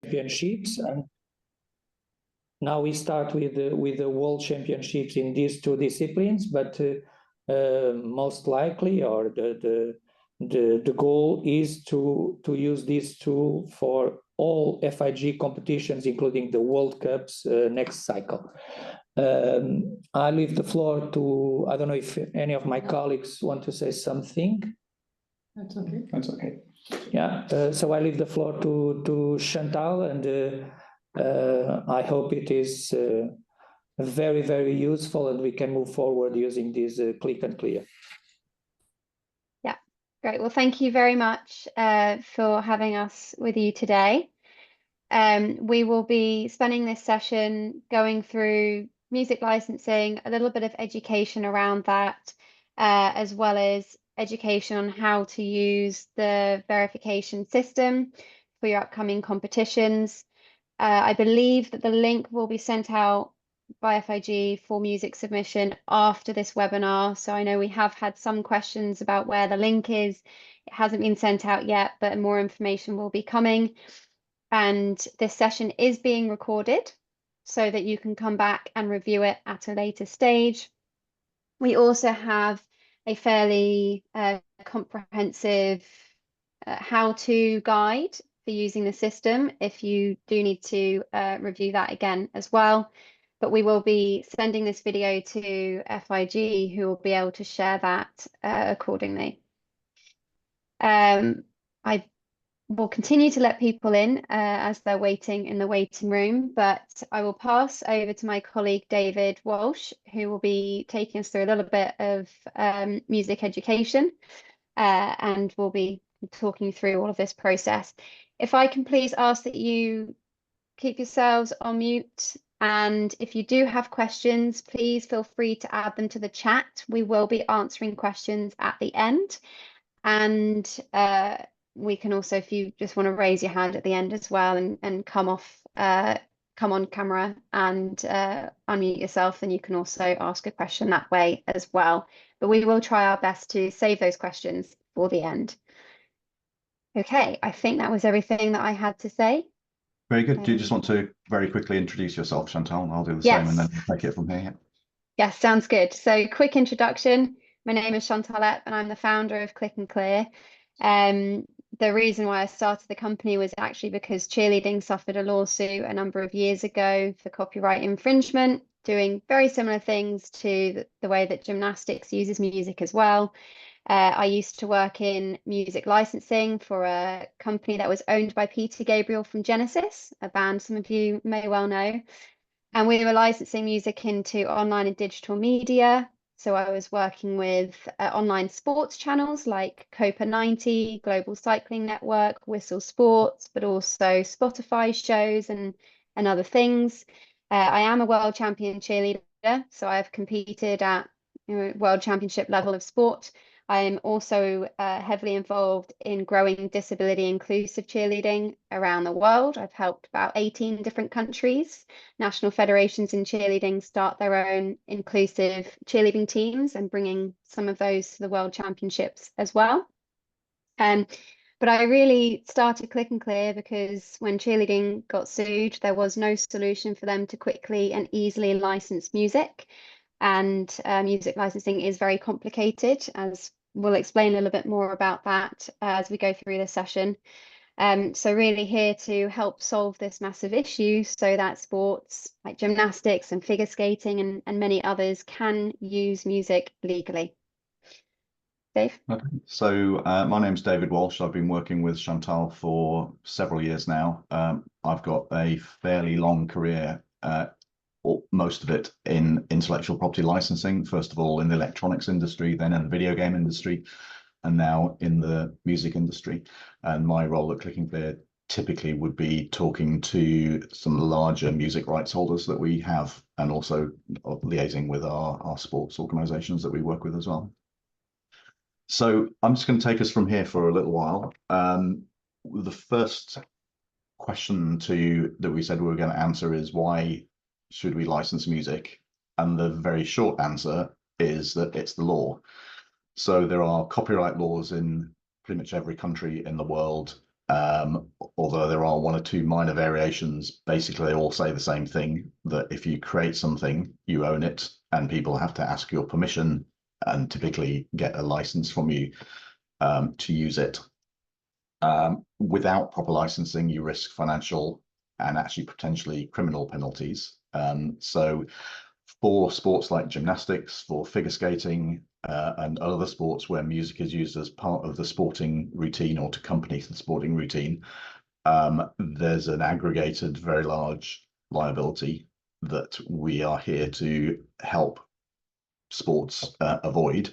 championships, and now we start with the world championships in these two disciplines. But most likely, or the goal is to use this tool for all FIG competitions, including the World Cups next cycle. I leave the floor to, I don't know if any of my colleagues want to say something. That's okay. That's okay. Yeah, so I leave the floor to Chantal, and I hope it is very, very useful, and we can move forward using this ClicknClear. Yeah, great. Well, thank you very much for having us with you today. We will be spending this session going through music licensing, a little bit of education around that, as well as education on how to use the verification system for your upcoming competitions. I believe that the link will be sent out by FIG for music submission after this webinar. So I know we have had some questions about where the link is. It hasn't been sent out yet, but more information will be coming. And this session is being recorded so that you can come back and review it at a later stage. We also have a fairly comprehensive how-to guide for using the system if you do need to review that again as well. But we will be sending this video to FIG, who will be able to share that accordingly. I will continue to let people in as they're waiting in the waiting room, but I will pass over to my colleague David Walsh, who will be taking us through a little bit of music education, and we'll be talking through all of this process. If I can please ask that you keep yourselves on mute, and if you do have questions, please feel free to add them to the chat. We will be answering questions at the end, and we can also, if you just want to raise your hand at the end as well and come on camera and unmute yourself, then you can also ask a question that way as well. But we will try our best to save those questions for the end. Okay, I think that was everything that I had to say. Very good. Do you just want to very quickly introduce yourself, Chantal? I'll do the Yes. same, and then we'll take it from here. Yes, sounds good. So quick introduction. My name is Chantal, and I'm the founder of ClicknClear. The reason why I started the company was actually because cheerleading suffered a lawsuit a number of years ago for copyright infringement, doing very similar things to the way that gymnastics uses music as well. I used to work in music licensing for a company that was owned by Peter Gabriel from Genesis, a band some of you may well know. And we were licensing music into online and digital media. So I was working with online sports channels like Copa 90, Global Cycling Network, Whistle Sports, but also Spotify shows and other things. I am a world champion cheerleader, so I've competed at world championship level of sport. I am also heavily involved in growing disability inclusive cheerleading around the world. I've helped about 18 different countries, national federations in cheerleading, start their own inclusive cheerleading teams and bringing some of those to the world championships as well. But I really started ClicknClear because when cheerleading got sued, there was no solution for them to quickly and easily license music. And music licensing is very complicated, as we'll explain a little bit more about that as we go through this session. So really here to help solve this massive issue so that sports like gymnastics and figure skating and many others can use music legally. Dave? Okay. So my name's David Walsh. I've been working with Chantal for several years now. I've got a fairly long career, most of it in intellectual property licensing, first of all in the electronics industry, then in the video game industry, and now in the music industry. And my role at ClicknClear typically would be talking to some larger music rights holders that we have, and also liaising with our sports organizations that we work with as well. So I'm just going to take us from here for a little while. The first question that we said we were going to answer is, why should we license music? And the very short answer is that it's the law. So there are copyright laws in pretty much every country in the world. Although there are one or two minor variations, basically they all say the same thing, that if you create something, you own it, and people have to ask your permission and typically get a license from you to use it. Without proper licensing, you risk financial and actually potentially criminal penalties. So for sports like gymnastics, for figure skating, and other sports where music is used as part of the sporting routine or to accompany the sporting routine, there's an aggregated, very large liability that we are here to help sports avoid.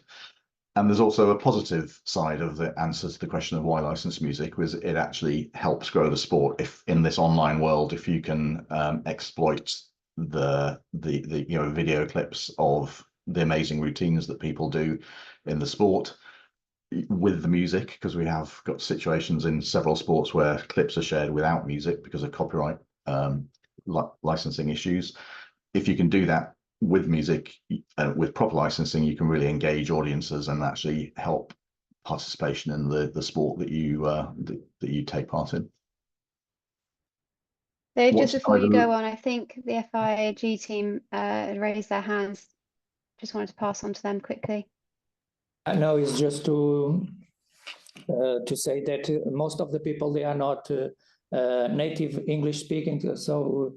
And there's also a positive side of the answer to the question of why license music, was it actually helps grow the sport. If in this online world, if you can exploit the video clips of the amazing routines that people do in the sport with the music, because we have got situations in several sports where clips are shared without music because of copyright licensing issues. If you can do that with music, with proper licensing, you can really engage audiences and actually help participation in the sport that you take part in. Dave, just before you go on, I think the FIAG team raised their hands. Just wanted to pass on to them quickly. I know it's just to say that most of the people, they are not native English speaking, so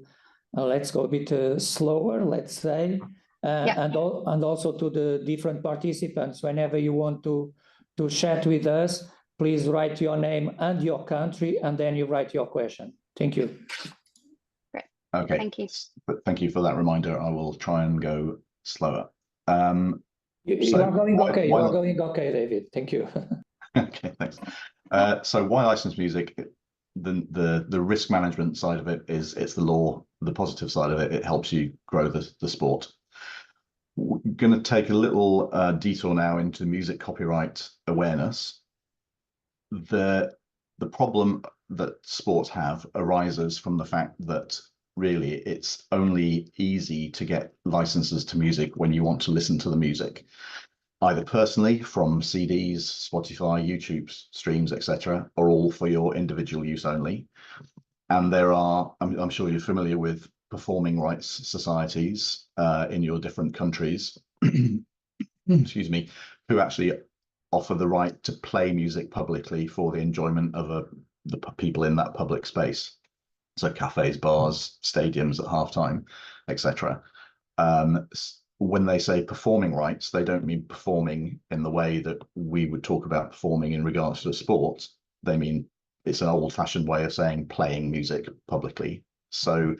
let's go a bit slower, let's say. Yeah. And also to the different participants, whenever you want to chat with us, please write your name and your country, and then you write your question. Thank you. Great. Okay. Thank you. Thank you for that reminder. I will try and go slower. You are going okay. You are going okay, David. Thank you. Okay, thanks. So why license music? The risk management side of it is it's the law. The positive side of it, it helps you grow the sport. We're going to take a little detour now into music copyright awareness. The problem that sports have arises from the fact that really it's only easy to get licenses to music when you want to listen to the music, either personally from CDs, Spotify, YouTube streams, etc., or all for your individual use only. And there are, I'm sure you're familiar with performing rights societies in your different countries, excuse me, who actually offer the right to play music publicly for the enjoyment of the people in that public space. So cafes, bars, stadiums at halftime, etc. When they say performing rights, they don't mean performing in the way that we would talk about performing in regards to sport. They mean it's an old-fashioned way of saying playing music publicly. So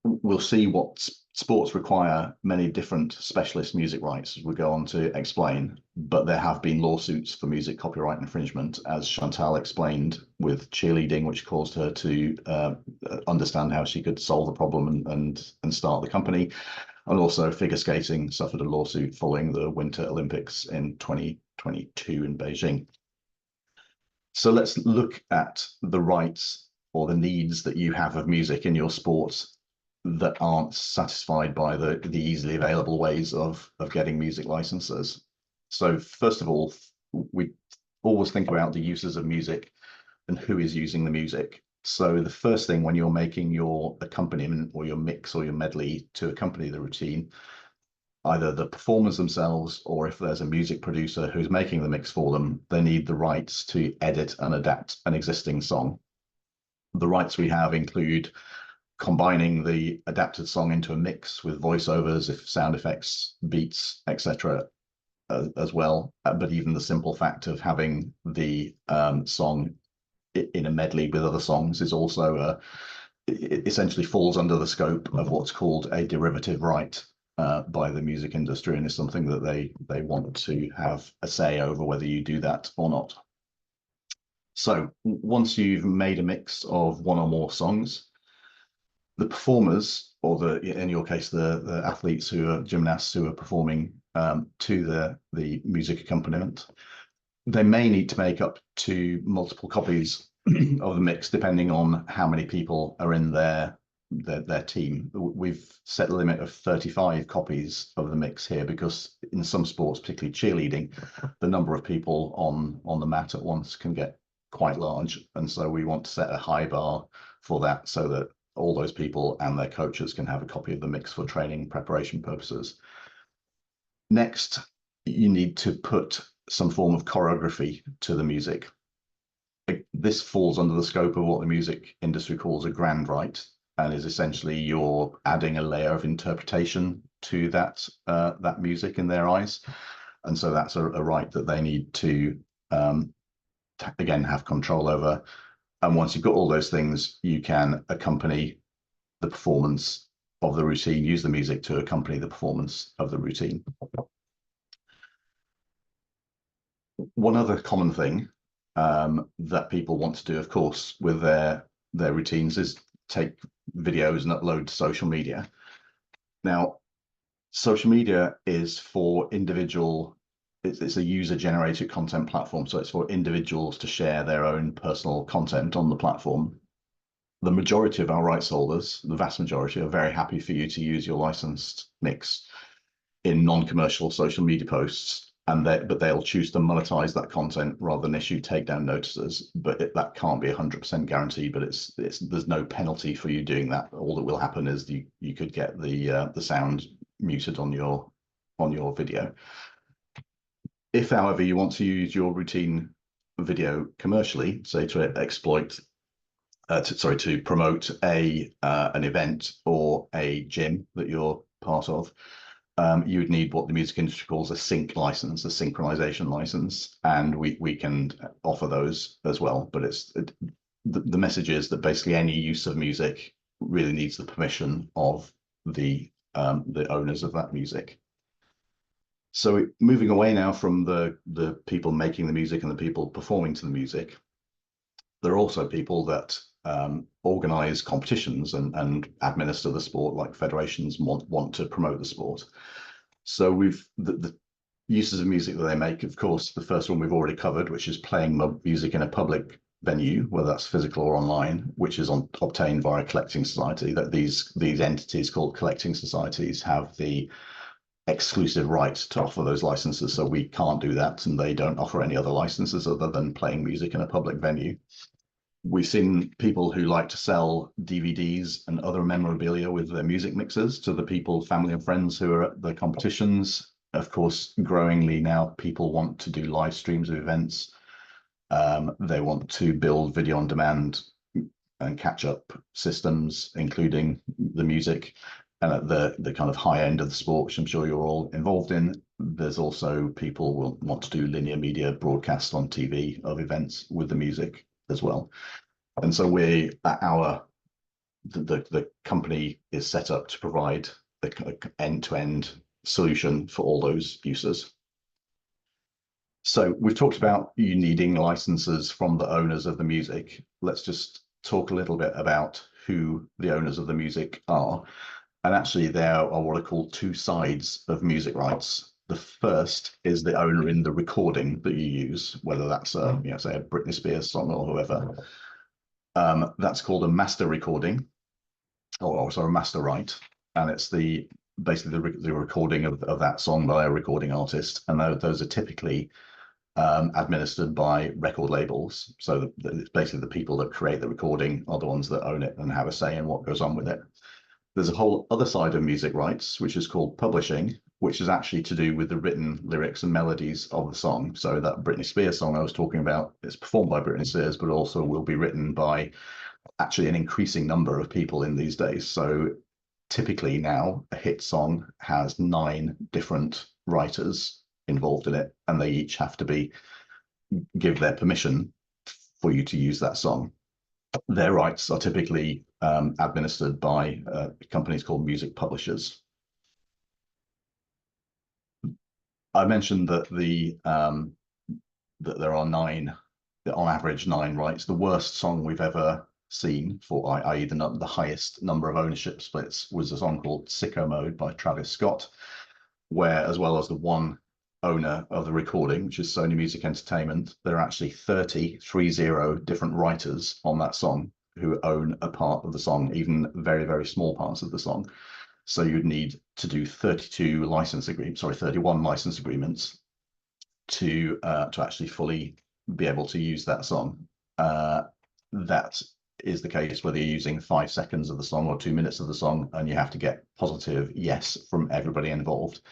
we'll see what sports require many different specialist music rights, as we go on to explain, but there have been lawsuits for music copyright infringement, as Chantal explained, with cheerleading, which caused her to understand how she could solve the problem and start the company. And also figure skating suffered a lawsuit following the Winter Olympics in 2022 in Beijing. So let's look at the rights or the needs that you have of music in your sports that aren't satisfied by the easily available ways of getting music licenses. So first of all, we always think about the uses of music and who is using the music. So the first thing when you're making your accompaniment or your mix or your medley to accompany the routine, either the performers themselves or if there's a music producer who's making the mix for them, they need the rights to edit and adapt an existing song. The rights we have include combining the adapted song into a mix with voiceovers, if sound effects, beats, etc. As well. But even the simple fact of having the song in a medley with other songs is also it essentially falls under the scope of what's called a derivative right by the music industry, and is something that they want to have a say over whether you do that or not. So once you've made a mix of one or more songs, the performers, or in your case, the athletes who are gymnasts who are performing to the music accompaniment, they may need to make up to multiple copies of the mix, depending on how many people are in their team. We've set a limit of 35 copies of the mix here, because in some sports, particularly cheerleading, the number of people on the mat at once can get quite large. And so we want to set a high bar for that so that all those people and their coaches can have a copy of the mix for training preparation purposes. Next, you need to put some form of choreography to the music. This falls under the scope of what the music industry calls a grand right, and is essentially you're adding a layer of interpretation to that that music in their eyes. And so that's a right that they need to again have control over. And once you've got all those things, you can accompany the performance of the routine, use the music to accompany the performance of the routine. One other common thing that people want to do, of course, with their routines is take videos and upload to social media. Now, social media is for individual, it's a user-generated content platform, so it's for individuals to share their own personal content on the platform. The majority of our rights holders, the vast majority, are very happy for you to use your licensed mix in non-commercial social media posts, but they'll choose to monetize that content rather than issue takedown notices. But that can't be 100% guaranteed. But there's no penalty for you doing that. All that will happen is you could get the sound muted on your video. If, however, you want to use your routine video commercially, say to exploit, to promote an event or a gym that you're part of, you would need what the music industry calls a sync license, a synchronization license, and we can offer those as well. But the message is that basically any use of music really needs the permission of the owners of that music. So moving away now from the people making the music and the people performing to the music, there are also people that organize competitions and administer the sport, like federations want to promote the sport. So the uses of music that they make, of course, the first one we've already covered, which is playing music in a public venue, whether that's physical or online, which is obtained via a collecting society. That these entities called collecting societies have the exclusive right to offer those licenses, so we can't do that, and they don't offer any other licenses other than playing music in a public venue. We've seen people who like to sell DVDs and other memorabilia with their music mixes to the people, family and friends who are at the competitions. Of course, growingly now, people want to do live streams of events. They want to build video on demand and catch up systems, including the music. And at the kind of high end of the sport, which I'm sure you're all involved in, there's also people will want to do linear media broadcasts on TV of events with the music as well. And so the company is set up to provide the end-to-end solution for all those users. So we've talked about you needing licenses from the owners of the music. Let's just talk a little bit about who the owners of the music are. And actually there are what are called two sides of music rights. The first is the owner in the recording that you use, whether that's say a Britney Spears song or whoever. That's called a master recording, or sorry, a master right, and it's basically the recording of that song by a recording artist, and those are typically administered by record labels. So it's basically the people that create the recording are the ones that own it and have a say in what goes on with it. There's a whole other side of music rights, which is called publishing, which is actually to do with the written lyrics and melodies of the song. So that Britney Spears song I was talking about is performed by Britney Spears, but also will be written by actually an increasing number of people in these days. So typically now a hit song has 9 different writers involved in it, and they each have to give their permission for you to use that song. Their rights are typically administered by companies called music publishers. I mentioned that that there are 9, on average 9 rights. The worst song we've ever seen for, i.e. the highest number of ownership splits, was a song called Sicko Mode by Travis Scott, where, as well as the one owner of the recording, which is Sony Music Entertainment, there are actually 30 different writers on that song who own a part of the song, even very, very small parts of the song. So you'd need to do 31 license agreements to actually fully be able to use that song. that is the case whether you're using 5 seconds of the song or 2 minutes of the song, and you have to get positive yes from everybody involved,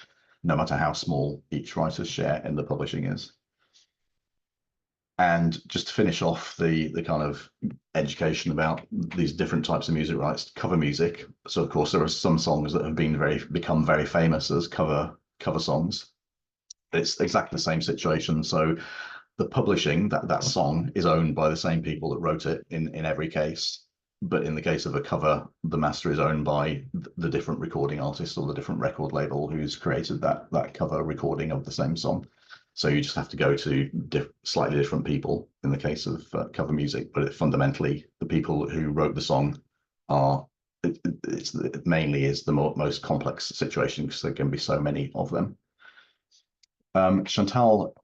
no matter how small each writer's share in the publishing is. And just to finish off the kind of education about these different types of music rights, cover music. So of course there are some songs that have become very famous as cover songs. It's exactly the same situation. So the publishing, that song is owned by the same people that wrote it in every case. But in the case of a cover, the master is owned by the different recording artist or the different record label who's created that cover recording of the same song. So you just have to go to slightly different people in the case of cover music, but fundamentally the people who wrote the song are, it mainly is the most complex situation because there can be so many of them. Chantal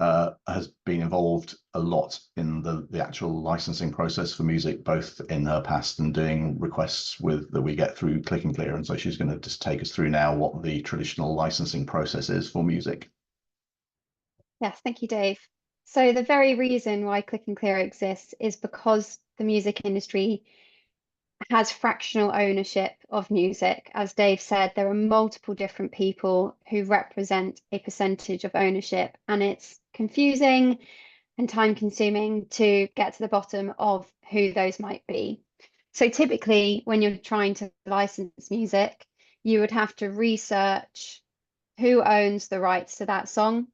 has been involved a lot in the actual licensing process for music, both in her past and doing requests that we get through ClicknClear. And so she's going to just take us through now what the traditional licensing process is for music. Yes, thank you, Dave. So the very reason why ClicknClear exists is because the music industry has fractional ownership of music. As Dave said, there are multiple different people who represent a percentage of ownership, and it's confusing and time consuming to get to the bottom of who those might be. So typically when you're trying to license music, you would have to research who owns the rights to that song,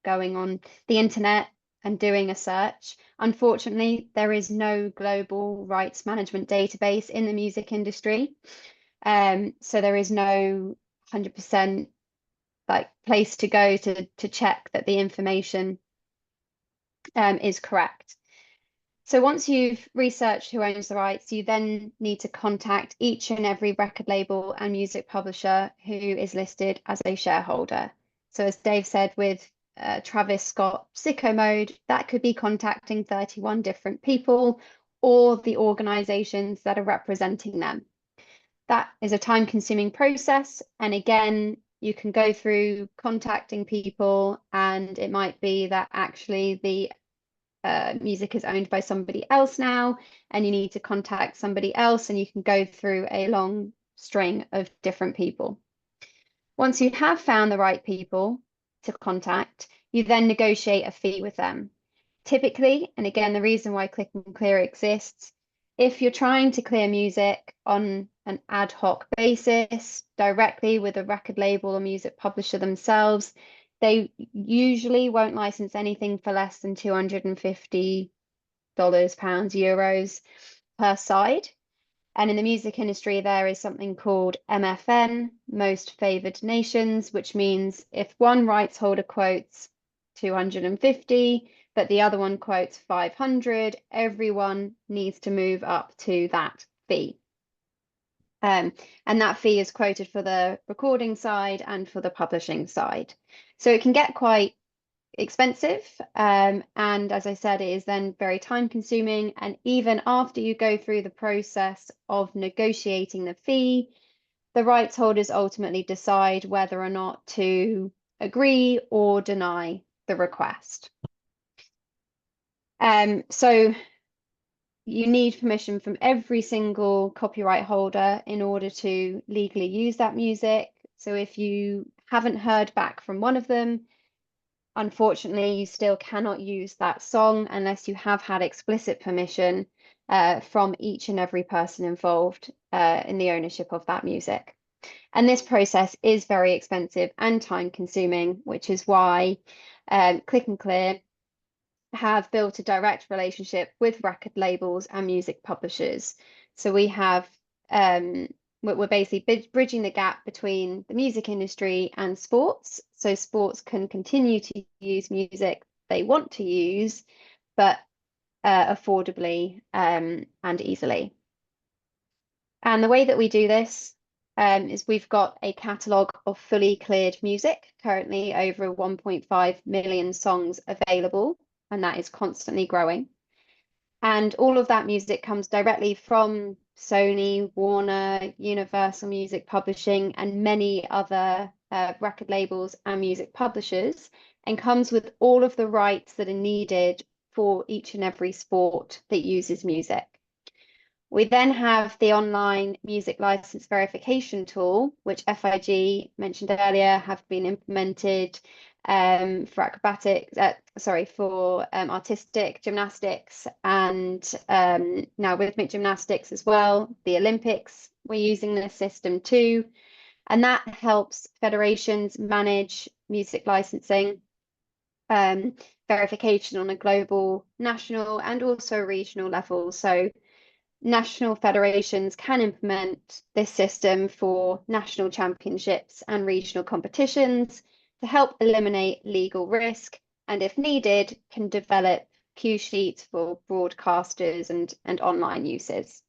going on the internet and doing a search. Unfortunately, there is no global rights management database in the music industry. So there is no 100% place to go to check that the information is correct. So once you've researched who owns the rights, you then need to contact each and every record label and music publisher who is listed as a shareholder. So as Dave said, with Travis Scott Sicko Mode, that could be contacting 31 different people or the organizations that are representing them. That is a time-consuming process. And again, you can go through contacting people, and it might be that actually the music is owned by somebody else now, and you need to contact somebody else, and you can go through a long string of different people. Once you have found the right people to contact, you then negotiate a fee with them. Typically, and again, the reason why ClicknClear exists, if you're trying to clear music on an ad hoc basis directly with a record label or music publisher themselves, they usually won't license anything for less than $250, pounds, euros per side. And in the music industry, there is something called MFN, Most Favored Nations, which means if one rights holder quotes 250, but the other one quotes 500, everyone needs to move up to that fee. And that fee is quoted for the recording side and for the publishing side. So it can get quite expensive. And as I said, it is then very time consuming. And even after you go through the process of negotiating the fee, the rights holders ultimately decide whether or not to agree or deny the request. So you need permission from every single copyright holder in order to legally use that music. So if you haven't heard back from one of them, unfortunately, you still cannot use that song unless you have had explicit permission from each and every person involved in the ownership of that music. And this process is very expensive and time consuming, which is why ClicknClear have built a direct relationship with record labels and music publishers. So we have, we're basically bridging the gap between the music industry and sports. So sports can continue to use music they want to use, but affordably and easily. And the way that we do this is we've got a catalogue of fully cleared music, currently over 1.5 million songs available, and that is constantly growing. And all of that music comes directly from Sony, Warner, Universal Music Publishing, and many other record labels and music publishers, and comes with all of the rights that are needed for each and every sport that uses music. We then have the online music license verification tool, which FIG mentioned earlier have been implemented for acrobatics, for artistic gymnastics, and now rhythmic gymnastics as well. The Olympics, we're using this system too, and that helps federations manage music licensing verification on a global, national, and also regional level. So national federations can implement this system for national championships and regional competitions to help eliminate legal risk, and if needed, can develop cue sheets for broadcasters and online uses.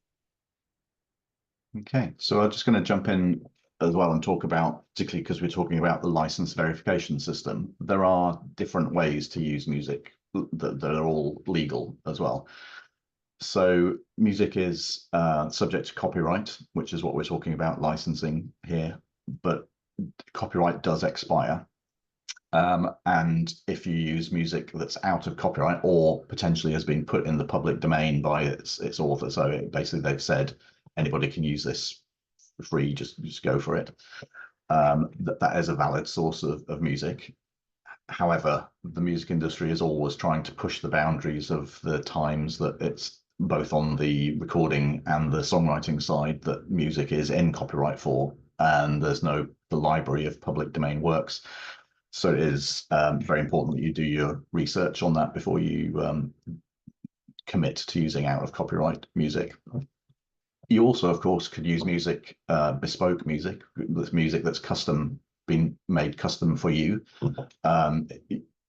Okay, so I'm just going to jump in as well and talk about, particularly because we're talking about the license verification system, there are different ways to use music that are all legal as well. So music is subject to copyright, which is what we're talking about licensing here, but copyright does expire. And if you use music that's out of copyright or potentially has been put in the public domain by its author, so basically they've said anybody can use this for free, just go for it, that is a valid source of music. However, the music industry is always trying to push the boundaries of the times that it's both on the recording and the songwriting side that music is in copyright for, and there's the library of public domain works. So it is very important that you do your research on that before you commit to using out of copyright music. You also, of course, could use music, bespoke music, with music that's been made custom for you.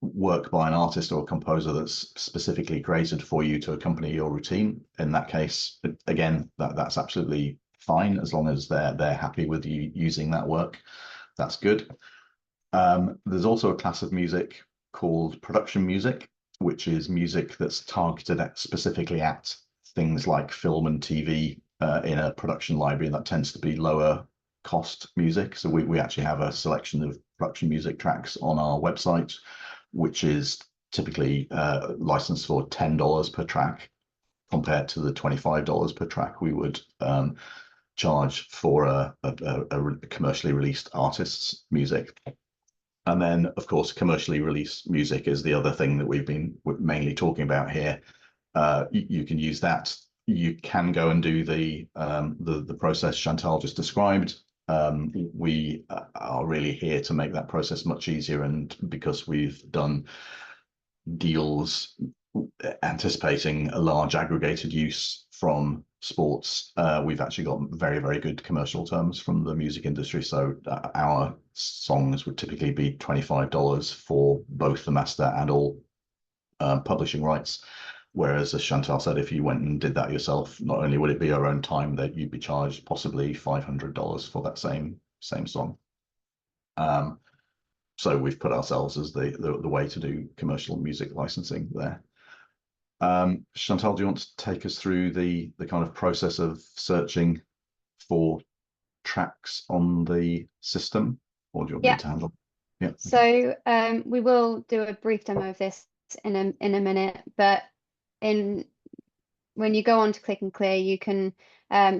Work by an artist or a composer that's specifically created for you to accompany your routine. In that case, again, that's absolutely fine as long as they're happy with you using that work. That's good. There's also a class of music called production music, which is music that's targeted specifically at things like film and TV in a production library, and that tends to be lower cost music. So we actually have a selection of production music tracks on our website, which is typically licensed for $10 per track, compared to the $25 per track we would charge for a commercially released artist's music. And then, of course, commercially released music is the other thing that we're mainly talking about here. You can use that. You can go and do the process Chantal just described. We are really here to make that process much easier, and because we've done deals anticipating a large aggregated use from sports, we've actually got very, very good commercial terms from the music industry. So our songs would typically be $25 for both the master and all publishing rights. Whereas, as Chantal said, if you went and did that yourself, not only would it be your own time, that you'd be charged possibly $500 for that same song. So we've put ourselves as the way to do commercial music licensing there. Chantal, do you want to take us through the kind of process of searching for tracks on the system, or do you want me to handle? Yeah. So we will do a brief demo of this in a minute, but when you go on to ClicknClear, you can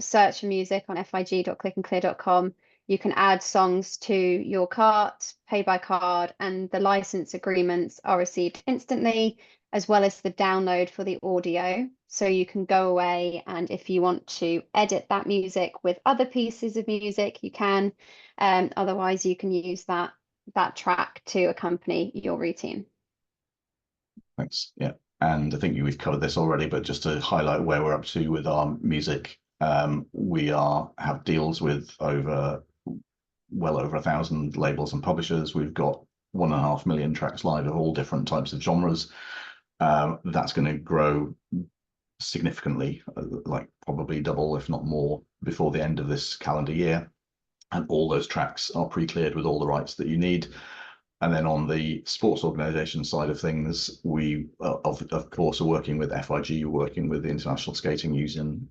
search for music on fig.clicknclear.com. You can add songs to your cart, pay by card, and the license agreements are received instantly, as well as the download for the audio. So you can go away, and if you want to edit that music with other pieces of music, you can. Otherwise, you can use that track to accompany your routine. Thanks. Yeah. And I think we've covered this already, but just to highlight where we're up to with our music, we have deals with well over 1,000 labels and publishers. We've got 1.5 million tracks live of all different types of genres. That's going to grow significantly, like probably double, if not more, before the end of this calendar year. And all those tracks are pre-cleared with all the rights that you need. And then on the sports organization side of things, we of course are working with FIG, working with the International Skating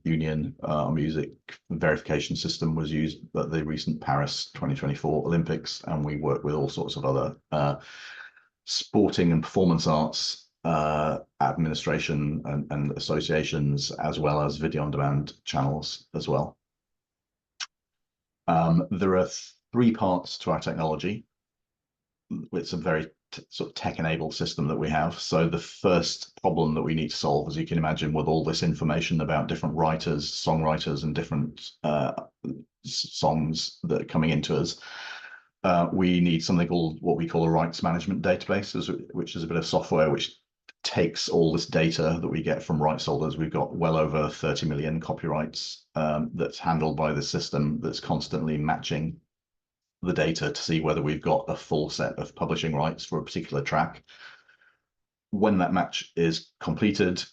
Union. Our music verification system was used at the recent Paris 2024 Olympics, and we work with all sorts of other sporting and performance arts administration and associations, as well as video on demand channels as well. There are three parts to our technology. It's a very sort of tech-enabled system that we have. So the first problem that we need to solve, as you can imagine, with all this information about different writers, songwriters, and different songs that are coming into us, we need something called what we call a rights management database, which is a bit of software which takes all this data that we get from rights holders. We've got well over 30 million copyrights that's handled by the system, that's constantly matching the data to see whether we've got a full set of publishing rights for a particular track. When that match is completed,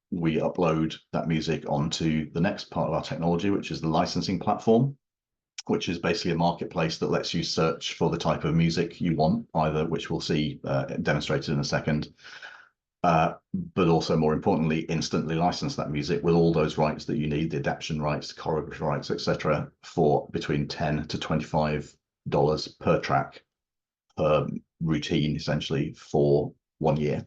we upload that music onto the next part of our technology, which is the licensing platform, which is basically a marketplace that lets you search for the type of music you want, either, which we'll see demonstrated in a second, but also, more importantly, instantly license that music with all those rights that you need, the adaptation rights, the choreography rights, etc., for between $10 to $25 per track, per routine, essentially, for 1 year.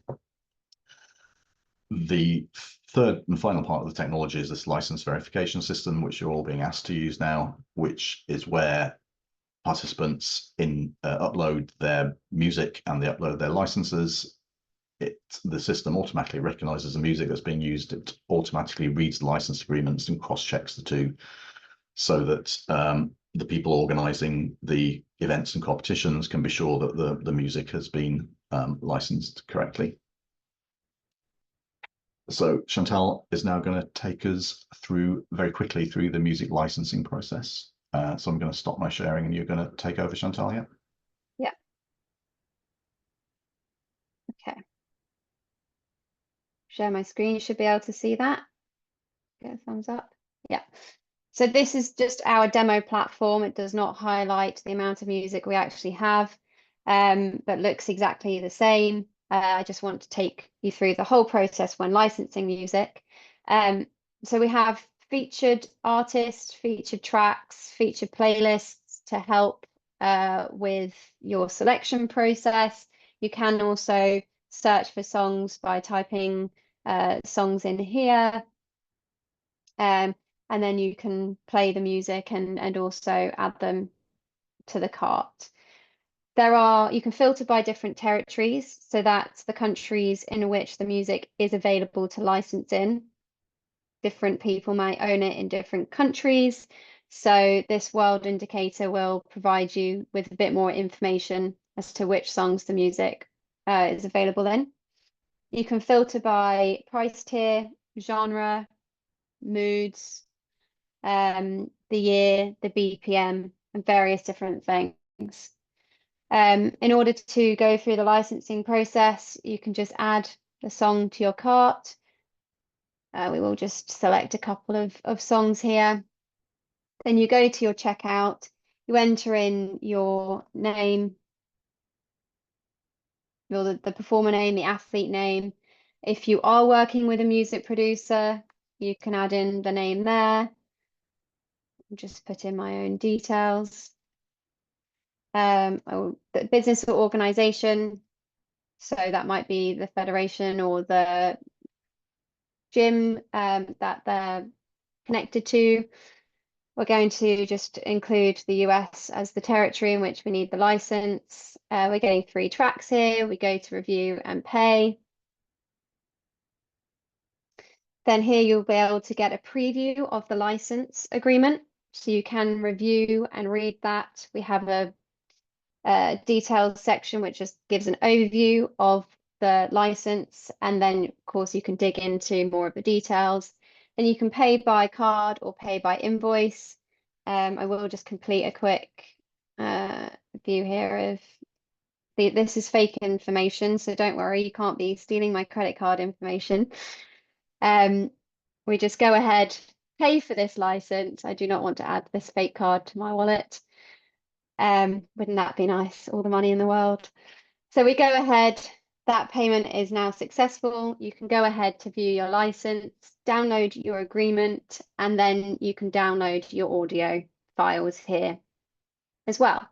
The third and final part of the technology is this license verification system, which you're all being asked to use now, which is where participants upload their music and they upload their licenses. The system automatically recognizes the music that's being used. It automatically reads the license agreements and cross-checks the two, so that the people organizing the events and competitions can be sure that the music has been licensed correctly. So Chantal is now going to take us very quickly through the music licensing process. So I'm going to stop my sharing and you're going to take over, Chantal, yeah? Yeah. Okay. Share my screen, you should be able to see that. Get a thumbs up. Yeah. So this is just our demo platform. It does not highlight the amount of music we actually have, but looks exactly the same. I just want to take you through the whole process when licensing music. So we have featured artists, featured tracks, featured playlists to help with your selection process. You can also search for songs by typing songs in here. And then you can play the music and also add them to the cart. You can filter by different territories, so that's the countries in which the music is available to license in. Different people might own it in different countries. So this world indicator will provide you with a bit more information as to which songs the music is available in. You can filter by price tier, genre, moods, the year, the BPM, and various different things. In order to go through the licensing process, you can just add the song to your cart. We will just select a couple of songs here. Then you go to your checkout, you enter in your name, or the performer name, the athlete name. If you are working with a music producer, you can add in the name there. Just put in my own details. The business or organization, so that might be the federation or the gym that they're connected to. We're going to just include the US as the territory in which we need the license. We're getting 3 tracks here. We go to review and pay. Then here you'll be able to get a preview of the license agreement, so you can review and read that. We have a detailed section which just gives an overview of the license, and then of course you can dig into more of the details. And you can pay by card or pay by invoice. I will just complete a quick view here of this is fake information, so don't worry, you can't be stealing my credit card information. We just go ahead, pay for this license. I do not want to add this fake card to my wallet. Wouldn't that be nice? All the money in the world. So we go ahead, that payment is now successful. You can go ahead to view your license, download your agreement, and then you can download your audio files here as well.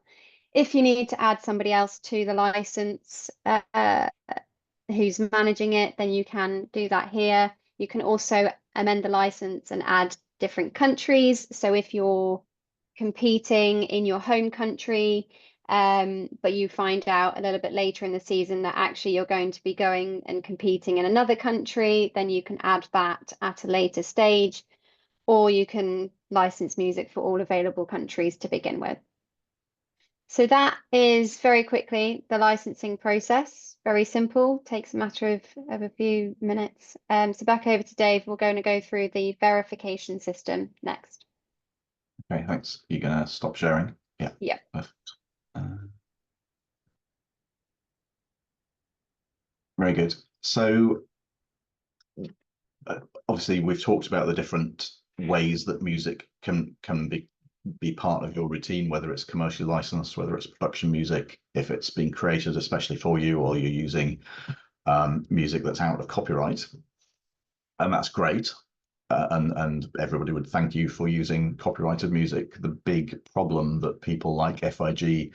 If you need to add somebody else to the license, who's managing it, then you can do that here. You can also amend the license and add different countries. So if you're competing in your home country, but you find out a little bit later in the season that actually you're going to be going and competing in another country, then you can add that at a later stage, or you can license music for all available countries to begin with. So that is very quickly the licensing process. Very simple, takes a matter of a few minutes. So back over to Dave, we're going to go through the verification system next. Okay, thanks. You're going to stop sharing? Yeah. Yeah. Perfect. Very good. So obviously we've talked about the different ways that music can be part of your routine, whether it's commercially licensed, whether it's production music, if it's been created especially for you, or you're using music that's out of copyright. And that's great. And everybody would thank you for using copyrighted music. The big problem that people like FIG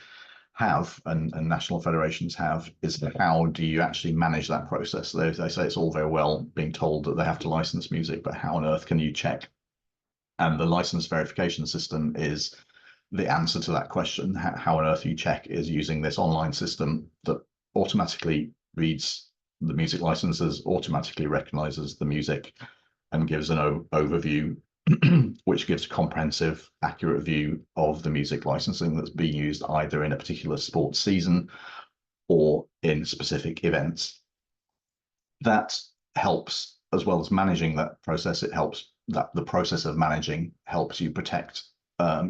have and national federations have is how do you actually manage that process? They say it's all very well being told that they have to license music, but how on earth can you check? And the license verification system is the answer to that question. How on earth you check is using this online system that automatically reads the music licenses, automatically recognizes the music, and gives an overview, which gives a comprehensive, accurate view of the music licensing that's being used either in a particular sports season or in specific events. That helps, as well as managing that process, it helps that the process of managing helps you protect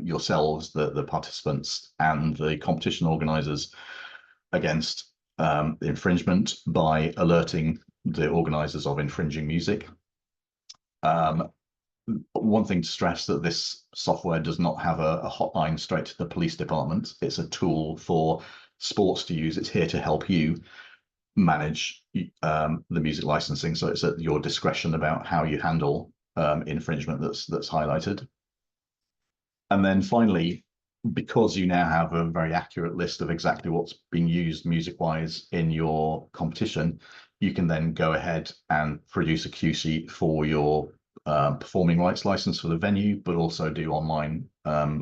yourselves, the participants, and the competition organizers against infringement by alerting the organizers of infringing music. One thing to stress that this software does not have a hotline straight to the police department. It's a tool for sports to use. It's here to help you manage the music licensing. So it's at your discretion about how you handle infringement that's highlighted. And then finally, because you now have a very accurate list of exactly what's being used music-wise in your competition, you can then go ahead and produce a cue sheet for your performing rights license for the venue, but also do online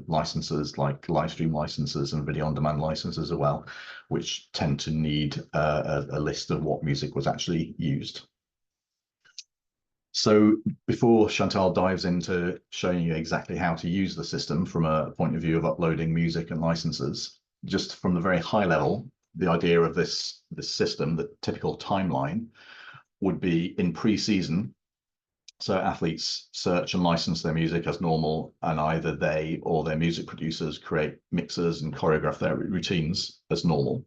licenses like live stream licenses and video on demand licenses as well, which tend to need a list of what music was actually used. So before Chantal dives into showing you exactly how to use the system from a point of view of uploading music and licenses, just from the very high level, the idea of this system, the typical timeline, would be in pre-season. So athletes search and license their music as normal, and either they or their music producers create mixes and choreograph their routines as normal.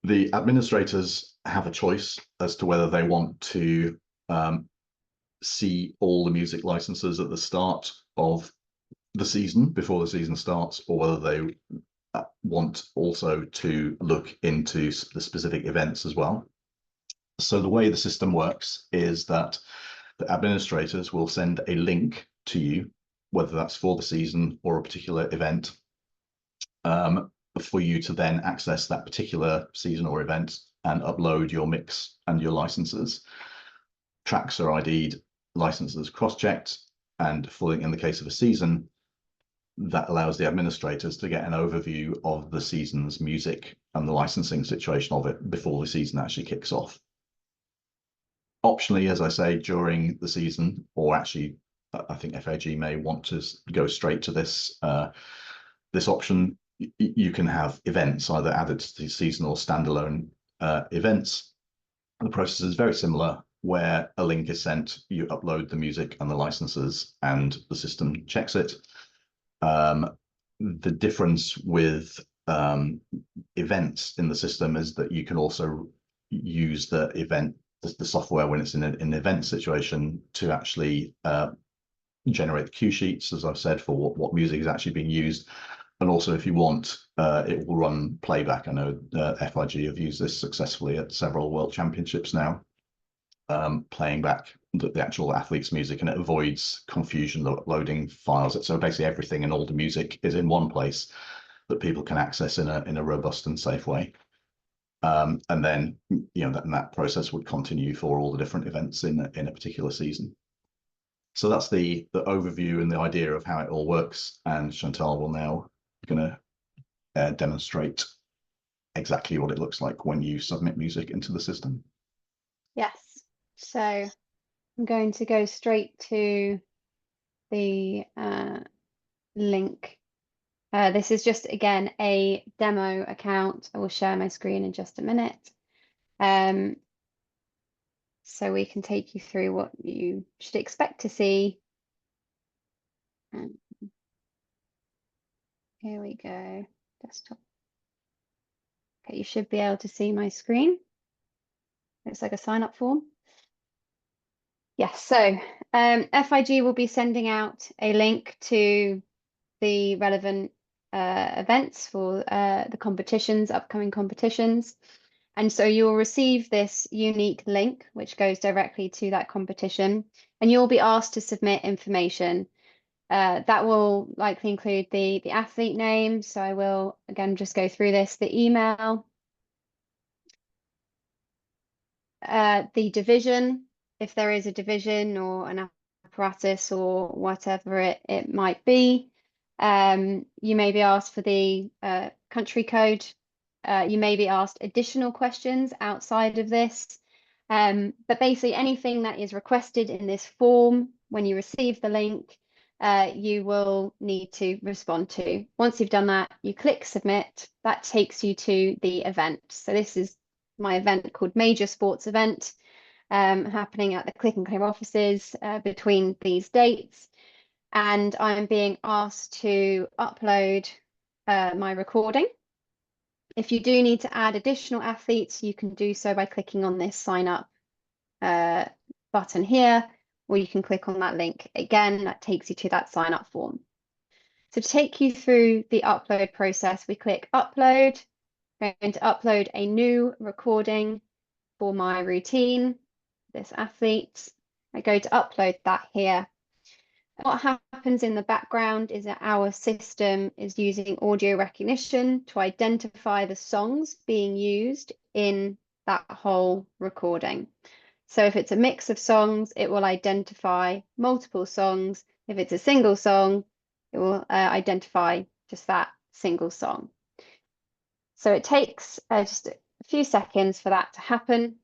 The administrators have a choice as to whether they want to see all the music licenses at the start of the season, before the season starts, or whether they want also to look into the specific events as well. So the way the system works is that the administrators will send a link to you, whether that's for the season or a particular event, for you to then access that particular season or event and upload your mix and your licenses. Tracks are ID'd, licenses cross-checked, and in the case of a season, that allows the administrators to get an overview of the season's music and the licensing situation of it before the season actually kicks off. Optionally, as I say, during the season, or actually, I think FAG may want to go straight to this this option. You can have events either added to the season or standalone events. The process is very similar, where a link is sent, you upload the music and the licenses, and the system checks it. The difference with events in the system is that you can also use the software when it's in an event situation to actually generate the cue sheets, as I've said, for what music is actually being used. And also, if you want, it will run playback. I know FIG have used this successfully at several world championships now, playing back the actual athlete's music, and it avoids confusion of uploading files. So basically everything and all the music is in one place that people can access in a robust and safe way. And then, that process would continue for all the different events in a particular season. So that's the overview and the idea of how it all works. And Chantal will now going to demonstrate exactly what it looks like when you submit music into the system. Yes. So I'm going to go straight to the link. This is just, again, a demo account. I will share my screen in just a minute. So we can take you through what you should expect to see. Here we go, desktop. Okay, you should be able to see my screen. Looks like a sign-up form. Yes, so FIG will be sending out a link to the relevant events for the competitions, upcoming competitions. And so you'll receive this unique link, which goes directly to that competition, and you'll be asked to submit information. That will likely include the athlete name. So I will, again, just go through this, the email, the division, if there is a division or an apparatus or whatever it might be. You may be asked for the country code. You may be asked additional questions outside of this. But basically anything that is requested in this form, when you receive the link, you will need to respond to. Once you've done that, you click submit. That takes you to the event. So this is my event called Major Sports Event, happening at the ClicknClear offices between these dates. And I'm being asked to upload my recording. If you do need to add additional athletes, you can do so by clicking on this sign up button here, or you can click on that link. Again, that takes you to that sign up form. So to take you through the upload process, we click upload. I'm going to upload a new recording for my routine, this athlete. I go to upload that here. What happens in the background is that our system is using audio recognition to identify the songs being used in that whole recording. So if it's a mix of songs, it will identify multiple songs. If it's a single song, it will identify just that single song. So it takes just a few seconds for that to happen.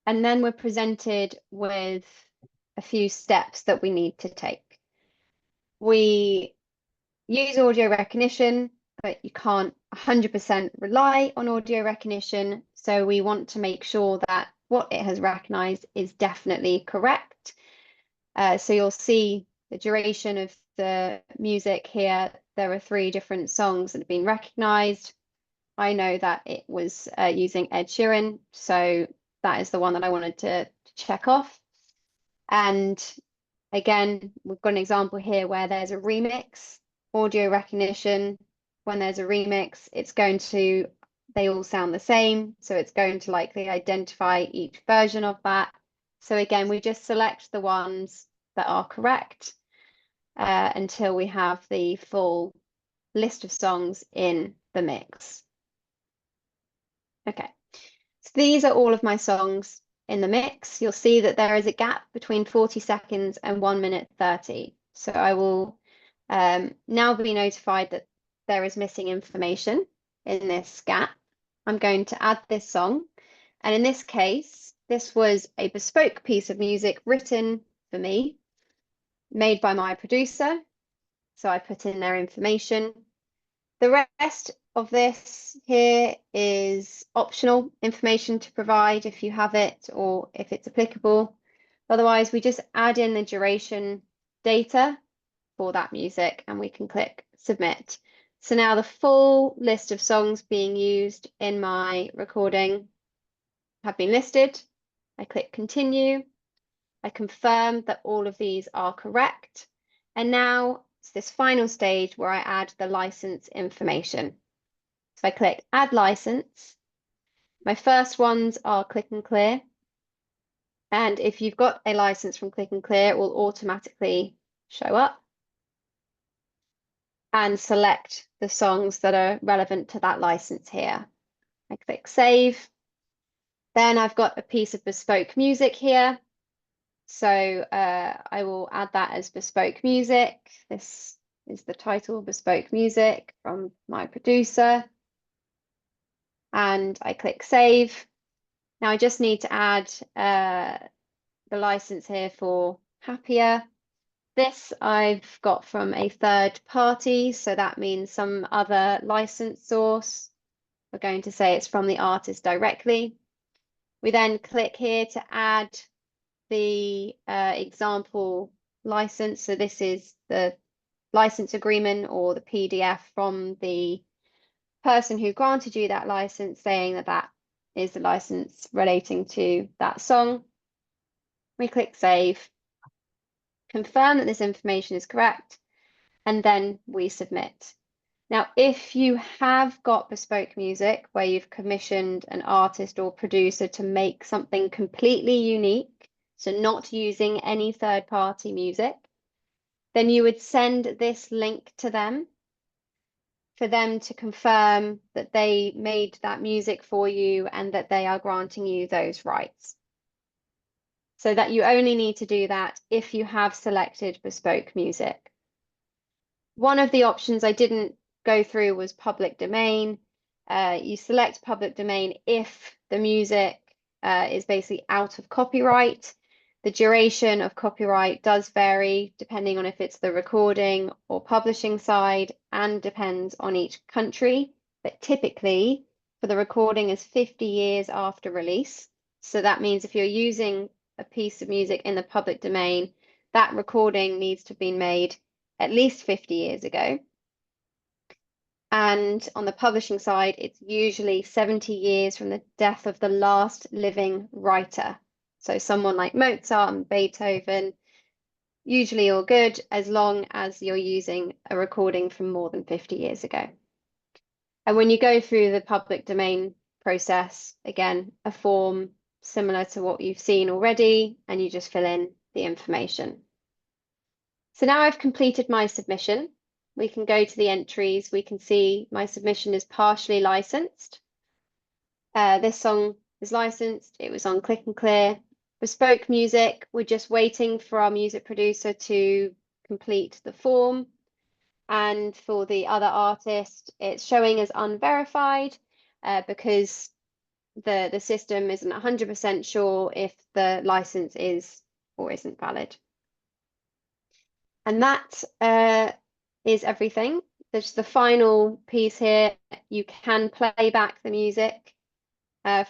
And then we're presented with a few steps that we need to take. We use audio recognition, but you can't 100% rely on audio recognition. So we want to make sure that what it has recognized is definitely correct. So you'll see the duration of the music here. There are 3 different songs that have been recognized. I know that it was using Ed Sheeran, so that is the one that I wanted to check off. And again, we've got an example here where there's a remix, audio recognition. When there's a remix, they all sound the same, so it's going to likely identify each version of that. So again, we just select the ones that are correct until we have the full list of songs in the mix. Okay, so these are all of my songs in the mix. You'll see that there is a gap between 40 seconds and 1 minute 30. So I will now be notified that there is missing information in this gap. I'm going to add this song. And in this case, this was a bespoke piece of music written for me, made by my producer. So I put in their information. The rest of this here is optional information to provide if you have it or if it's applicable. Otherwise, we just add in the duration data for that music and we can click submit. So now the full list of songs being used in my recording have been listed. I click continue. I confirm that all of these are correct. And now it's this final stage where I add the license information. So I click add license. My first ones are ClicknClear. And if you've got a license from ClicknClear, it will automatically show up and select the songs that are relevant to that license here. I click save. Then I've got a piece of bespoke music here. So I will add that as bespoke music. This is the title, bespoke music from my producer. And I click save. Now I just need to add the license here for Happier. This I've got from a third party, so that means some other license source. We're going to say it's from the artist directly. We then click here to add the example license. So this is the license agreement or the PDF from the person who granted you that license, saying that that is the license relating to that song. We click save, confirm that this information is correct, and then we submit. Now, if you have got bespoke music where you've commissioned an artist or producer to make something completely unique, so not using any third-party music, then you would send this link to them for them to confirm that they made that music for you and that they are granting you those rights. So that you only need to do that if you have selected bespoke music. One of the options I didn't go through was public domain. You select public domain if the music is basically out of copyright. The duration of copyright does vary depending on if it's the recording or publishing side, and depends on each country. But typically for the recording is 50 years after release. So that means if you're using a piece of music in the public domain, that recording needs to have been made at least 50 years ago. And on the publishing side, it's usually 70 years from the death of the last living writer. So someone like Mozart and Beethoven, usually all good, as long as you're using a recording from more than 50 years ago. And when you go through the public domain process, again, a form similar to what you've seen already, and you just fill in the information. So now I've completed my submission. We can go to the entries. We can see my submission is partially licensed. This song is licensed. It was on ClicknClear. Bespoke music, we're just waiting for our music producer to complete the form. And for the other artist, it's showing as unverified because the system isn't 100% sure if the license is or isn't valid. And that is everything. There's the final piece here. You can play back the music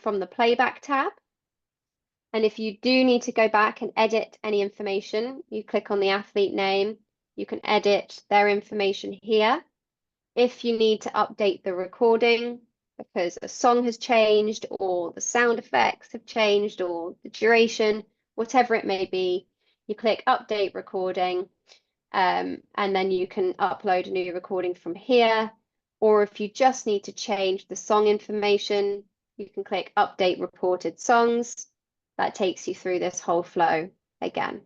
from the playback tab. And if you do need to go back and edit any information, you click on the athlete name. You can edit their information here. If you need to update the recording because a song has changed or the sound effects have changed or the duration, whatever it may be, you click update recording. And then you can upload a new recording from here. Or if you just need to change the song information, you can click update reported songs. That takes you through this whole flow again.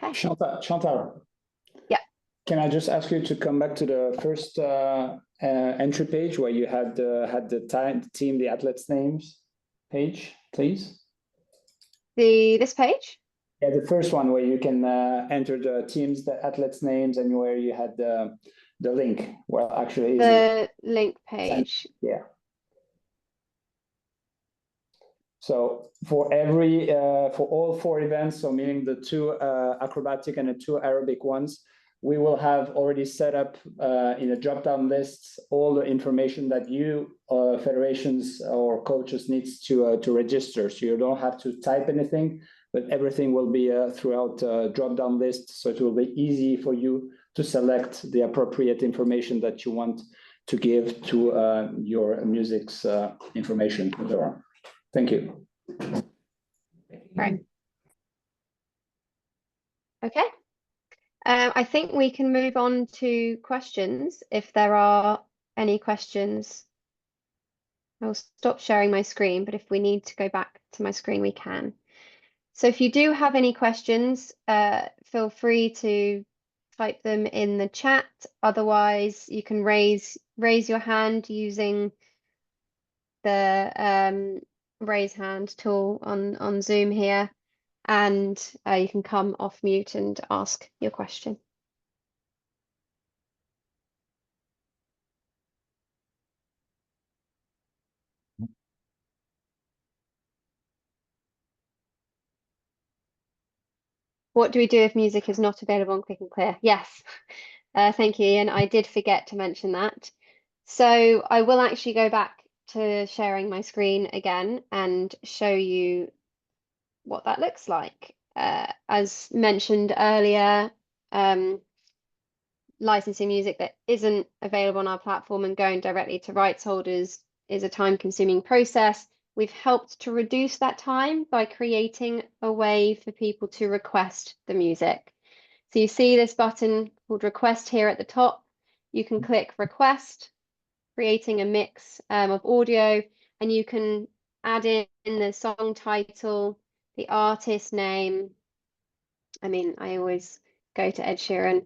Okay. Chantal. Yeah. Can I just ask you to come back to the first entry page where you had the team, the athletes' names page, please? This page? Yeah, the first one where you can enter the teams, the athletes' names, and where you had the link. Well, actually, the link page. Yeah. So for all 4 events, so meaning the 2 acrobatic and the 2 aerobic ones, we will have already set up in a drop-down list all the information that you federations or coaches needs to register. So you don't have to type anything, but everything will be throughout drop-down list. So it will be easy for you to select the appropriate information that you want to give to your music's information. Thank you. Right. Okay. I think we can move on to questions if there are any questions. I'll stop sharing my screen, but if we need to go back to my screen, we can. So if you do have any questions, feel free to type them in the chat. Otherwise, you can raise your hand using the raise hand tool on Zoom here, and you can come off mute and ask your question. What do we do if music is not available on ClicknClear? Yes, thank you, Ian. I did forget to mention that. So I will actually go back to sharing my screen again and show you what that looks like. As mentioned earlier, licensing music that isn't available on our platform and going directly to rights holders is a time-consuming process. We've helped to reduce that time by creating a way for people to request the music. So you see this button called request here at the top. You can click request, creating a mix of audio, and you can add in the song title, the artist name. I mean, I always go to Ed Sheeran,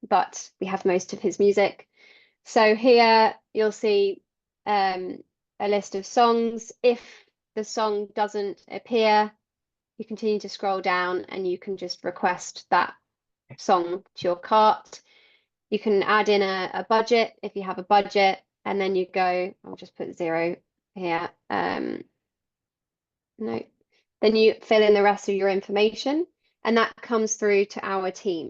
but we have most of his music. So here you'll see a list of songs. If the song doesn't appear, you continue to scroll down and you can just request that song to your cart. You can add in a budget if you have a budget, and then you go, I'll just put 0 here. No, then you fill in the rest of your information, and that comes through to our team.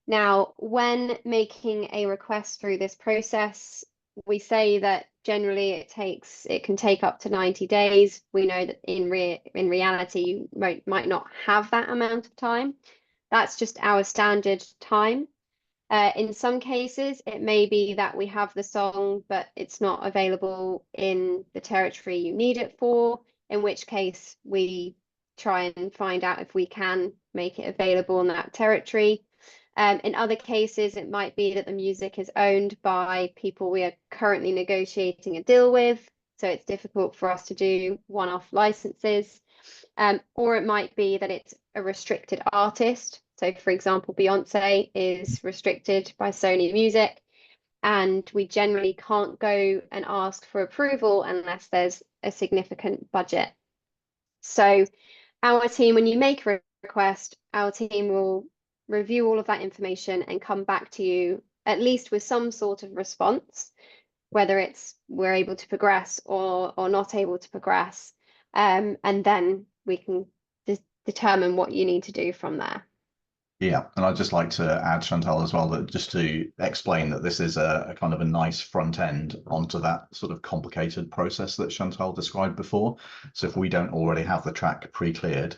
Now, when making a request through this process, we say that generally it can take up to 90 days. We know that in reality, you might not have that amount of time. That's just our standard time. In some cases, it may be that we have the song, but it's not available in the territory you need it for, in which case we try and find out if we can make it available in that territory. In other cases, it might be that the music is owned by people we are currently negotiating a deal with, so it's difficult for us to do one-off licenses. Or it might be that it's a restricted artist. So, for example, Beyonce is restricted by Sony Music, and we generally can't go and ask for approval unless there's a significant budget. So our team, when you make a request, our team will review all of that information and come back to you at least with some sort of response, whether it's we're able to progress or not able to progress, and then we can determine what you need to do from there. Yeah, and I'd just like to add, Chantal, as well, that just to explain that this is a kind of a nice front end onto that sort of complicated process that Chantal described before. So if we don't already have the track pre-cleared,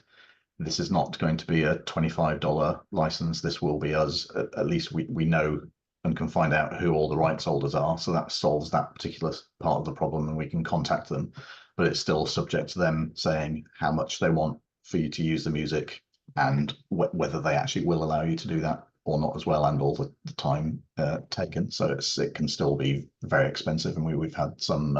this is not going to be a $25 license. This will be us, at least we know and can find out who all the rights holders are. So that solves that particular part of the problem and we can contact them. But it's still subject to them saying how much they want for you to use the music and whether they actually will allow you to do that or not as well, and all the time taken. So it can still be very expensive. And we've had some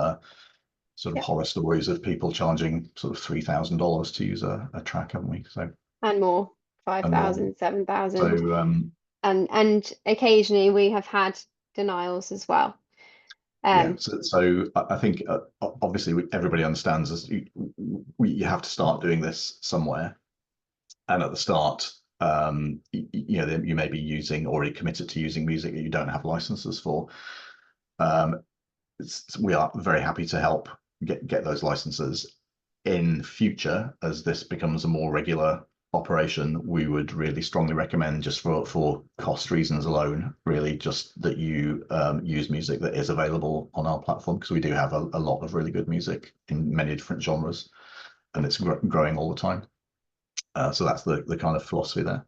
sort of horror stories of people charging sort of $3,000 to use a track, haven't we? So and more, 5,000, 7,000. So and occasionally we have had denials as well. Yeah, so I think obviously everybody understands this. You have to start doing this somewhere, and at the start, you know, you may be using already committed to using music that you don't have licenses for. We are very happy to help get those licenses. In future, as this becomes a more regular operation, we would really strongly recommend, just for cost reasons alone, really just that you use music that is available on our platform, because we do have a lot of really good music in many different genres, and it's growing all the time. So that's the kind of philosophy there.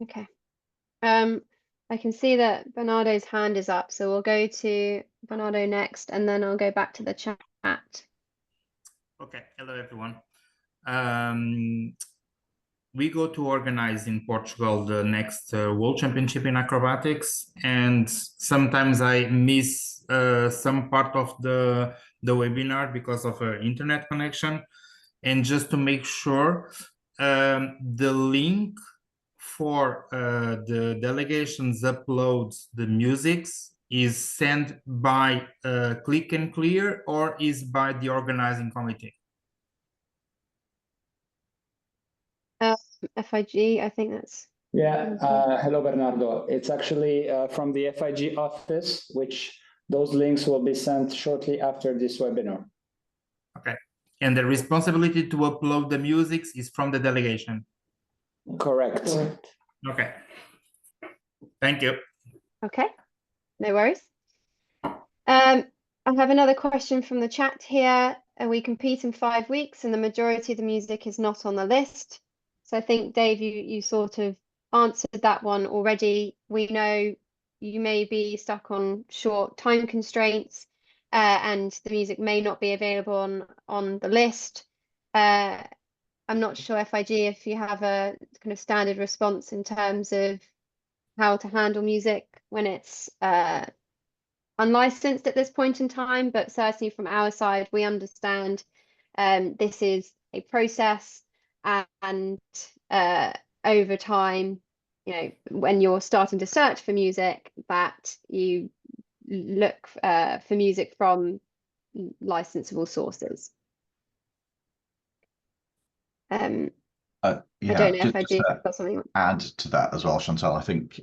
Okay. I can see that Bernardo's hand is up, so we'll go to Bernardo next, and then I'll go back to the chat. Okay, hello everyone. We go to organize in Portugal the next World Championship in acrobatics, and sometimes I miss some part of the webinar because of an internet connection. And just to make sure, the link for the delegations upload the musics is sent by ClicknClear or is by the organizing committee? FIG, I think that's. Yeah, hello, Bernardo. It's actually from the FIG office, which those links will be sent shortly after this webinar. Okay. And the responsibility to upload the musics is from the delegation? Correct. Okay. Thank you. Okay, no worries. I have another question from the chat here. We compete in 5 weeks and the majority of the music is not on the list. So I think, Dave, you sort of answered that one already. We know you may be stuck on short time constraints and the music may not be available on the list. I'm not sure, FIG, if you have a kind of standard response in terms of how to handle music when it's unlicensed at this point in time, but certainly from our side, we understand this is a process, and over time, you know, when you're starting to search for music, that you look for music from licensable sources. Yeah, I don't know if I just do to have something. add to that as well, Chantal. I think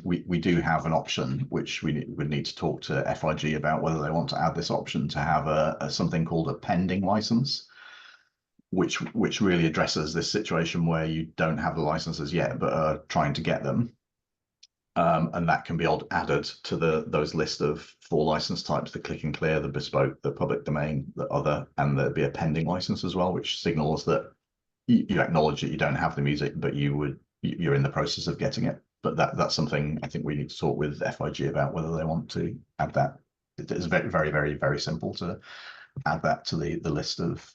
we do have an option which we would need to talk to FIG about whether they want to add this option to have a something called a pending license, which really addresses this situation where you don't have the licenses yet but are trying to get them. And that can be added to those list of 4 license types: the ClicknClear, the bespoke, the public domain, the other, and there'd be a pending license as well, which signals that you acknowledge that you don't have the music, but you're in the process of getting it. But that's something I think we need to talk with FIG about, whether they want to add that. It is very, very, very, very simple to add that to the list of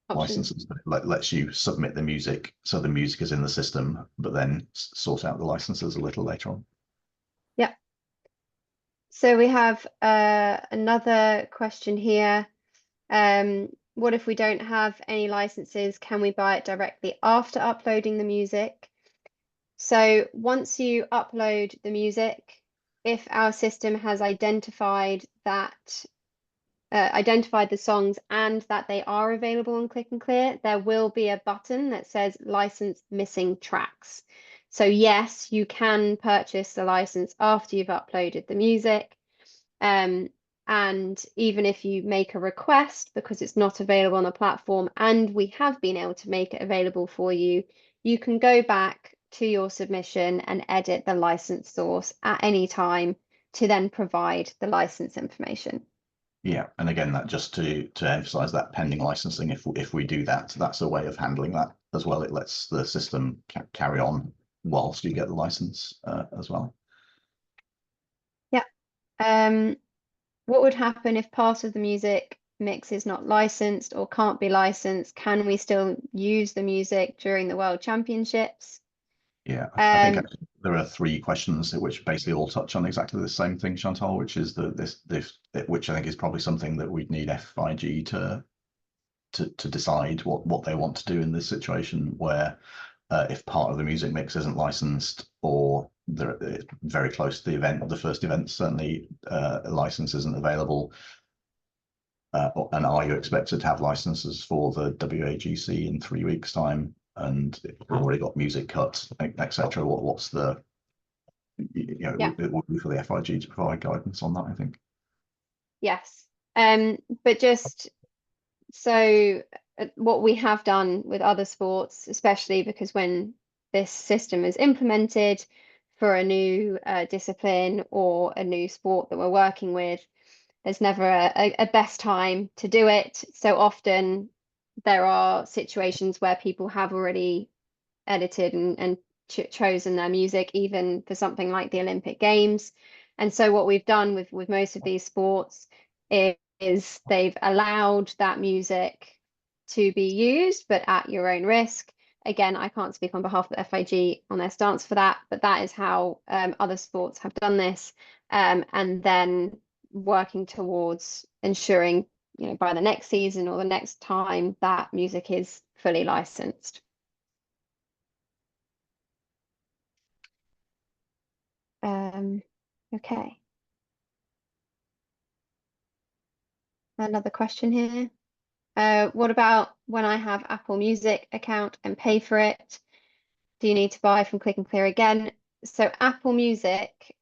licenses. But it lets you submit the music, so the music is in the system, but then sort out the licenses a little later on. Yeah. So we have another question here. What if we don't have any licenses? Can we buy it directly after uploading the music? So once you upload the music, if our system has identified that identified the songs and that they are available on ClicknClear, there will be a button that says license missing tracks. So yes, you can purchase the license after you've uploaded the music. And even if you make a request because it's not available on the platform and we have been able to make it available for you, you can go back to your submission and edit the license source at any time to then provide the license information. Yeah, and again, that just to emphasize that pending licensing, if we do that, that's a way of handling that as well. It lets the system carry on whilst you get the license as well. Yeah. What would happen if part of the music mix is not licensed or can't be licensed? Can we still use the music during the World Championships? Yeah, I think there are 3 questions which basically all touch on exactly the same thing, Chantal, which is which I think is probably something that we'd need FIG to decide what they want to do in this situation, where if part of the music mix isn't licensed or they're very close to the event, the first event, certainly a license isn't available. And are you expected to have licenses for the WAGC in 3 weeks' time? And we've already got music cut, etc. What's the, it would be for the FIG to provide guidance on that, I think. Yes. But just so what we have done with other sports, especially because when this system is implemented for a new discipline or a new sport that we're working with, there's never a best time to do it. So often there are situations where people have already edited and chosen their music, even for something like the Olympic Games. And so what we've done with most of these sports is they've allowed that music to be used, but at your own risk. Again, I can't speak on behalf of FIG on their stance for that, but that is how other sports have done this, and then working towards ensuring, by the next season or the next time that music is fully licensed. Okay. Another question here. What about when I have Apple Music account and pay for it? Do you need to buy from ClicknClear again? So Apple Music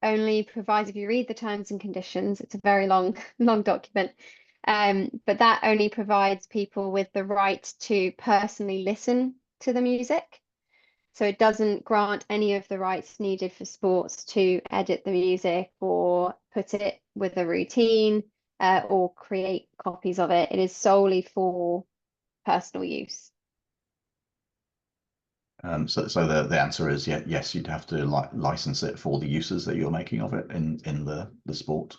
only provides, if you read the terms and conditions, it's a very long document, but that only provides people with the right to personally listen to the music. So it doesn't grant any of the rights needed for sports to edit the music or put it with a routine or create copies of it. It is solely for personal use. So the answer is yes, you'd have to license it for the uses that you're making of it in the sport.